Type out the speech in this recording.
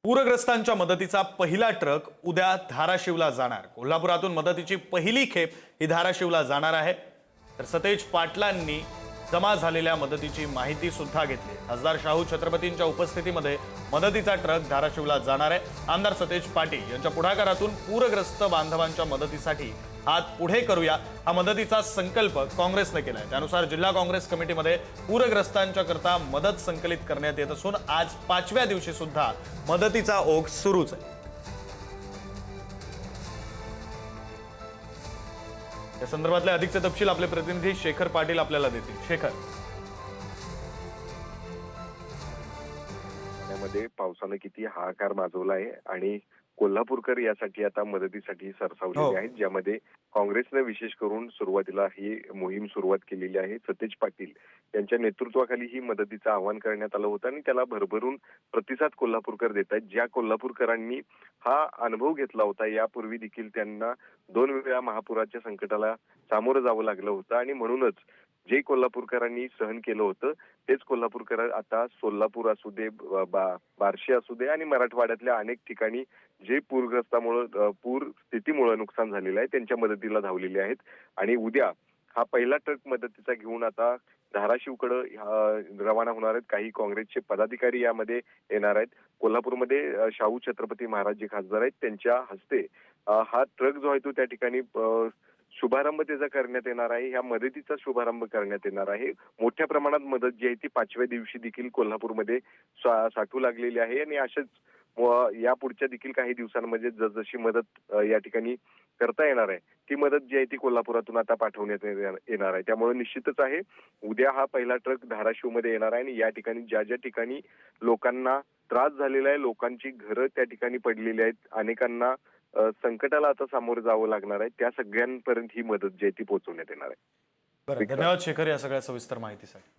पूरग्रस्तांच्या मदतीचा पहिला ट्रक उद्या धाराशिवला जाणार। कोल्हापुरातून मदतीची पहिली खेप ही धाराशिवला जाणार आहे। तर सतेज पाटलांनी जमा झालेल्या मदतीची माहिती सुद्धा घेतली। खासदार शाहू छत्रपतींच्या उपस्थितीमध्ये मदतीचा ट्रक धाराशिवला जाणार आहे। आमदार सतेज पाटील यांच्या पुढाकारातून पूरग्रस्त बांधवांच्या मदतीसाठी हात पुढे करूया हा मदतीचा संकल्प काँग्रेसने केलाय। त्यानुसार जिल्हा काँग्रेस कमिटीमध्ये पूरग्रस्तांच्या करता मदत संकलित करण्यात येत असून आज 5व्या दिवशी सुद्धा मदतीचा ओघ सुरूच आहे। या संदर्भातले अधिकचे तपशील आपले प्रतिनिधी शेखर पाटील आपल्याला देतील। शेखर, मध्ये पावसाने किती हाहाकार माजवला आहे आणि कोल्हापूरकर यासाठी आता मदतीसाठी सरसावलेले आहेत, ज्यामध्ये काँग्रेसने विशेष करून सुरुवातीला ही मोहीम सुरुवात केलेली आहे। सतेज पाटील यांच्या नेतृत्वाखाली ही मदतीचं आवाहन करण्यात आलं होतं आणि त्याला भरभरून प्रतिसाद कोल्हापूरकर देत आहेत। ज्या कोल्हापूरकरांनी हा अनुभव घेतला होता, यापूर्वी देखील त्यांना 2 वेळा महापुराच्या संकटाला सामोरं जावं लागलं होतं आणि म्हणूनच जे कोल्हापूरकरांनी सहन केलं होतं तेच कोल्हापूरकर आता सोलापूर असू दे, बार्शी असू दे आणि मराठवाड्यातल्या अनेक ठिकाणी जे पूरग्रस्तामुळे पूर स्थितीमुळे नुकसान झालेलं आहे त्यांच्या मदतीला धावलेले आहेत। आणि उद्या हा पहिला ट्रक मदतीचा घेऊन आता धाराशिवकडे रवाना होणार आहेत। काही काँग्रेसचे पदाधिकारी यामध्ये येणार आहेत। कोल्हापूरमध्ये शाहू छत्रपती महाराज जे खासदार आहेत त्यांच्या हस्ते हा ट्रक जो आहे तो त्या ठिकाणी शुभारंभ त्याचा करण्यात येणार आहे। ह्या मदतीचा शुभारंभ करण्यात येणार आहे। मोठ्या प्रमाणात मदत जी आहे ती 5व्या दिवशी देखील कोल्हापूरमध्ये साठू लागलेली आहे आणि अशाच या पुढच्या देखील काही दिवसांमध्ये जशी मदत या ठिकाणी करता येणार आहे ती मदत जी आहे ती कोल्हापुरातून आता पाठवण्यात येणार आहे। त्यामुळे निश्चितच आहे उद्या हा पहिला ट्रक धाराशिवमध्ये येणार आहे आणि या ठिकाणी ज्या ठिकाणी लोकांना त्रास झालेला आहे, लोकांची घरं त्या ठिकाणी पडलेली आहेत, अनेकांना संकटाला आता सामोरं जावं लागणार आहे, त्या सगळ्यांपर्यंत ही मदत जी आहे ती पोहोचवण्यात येणार आहे। धन्यवाद शेखर या सगळ्या सविस्तर माहितीसाठी।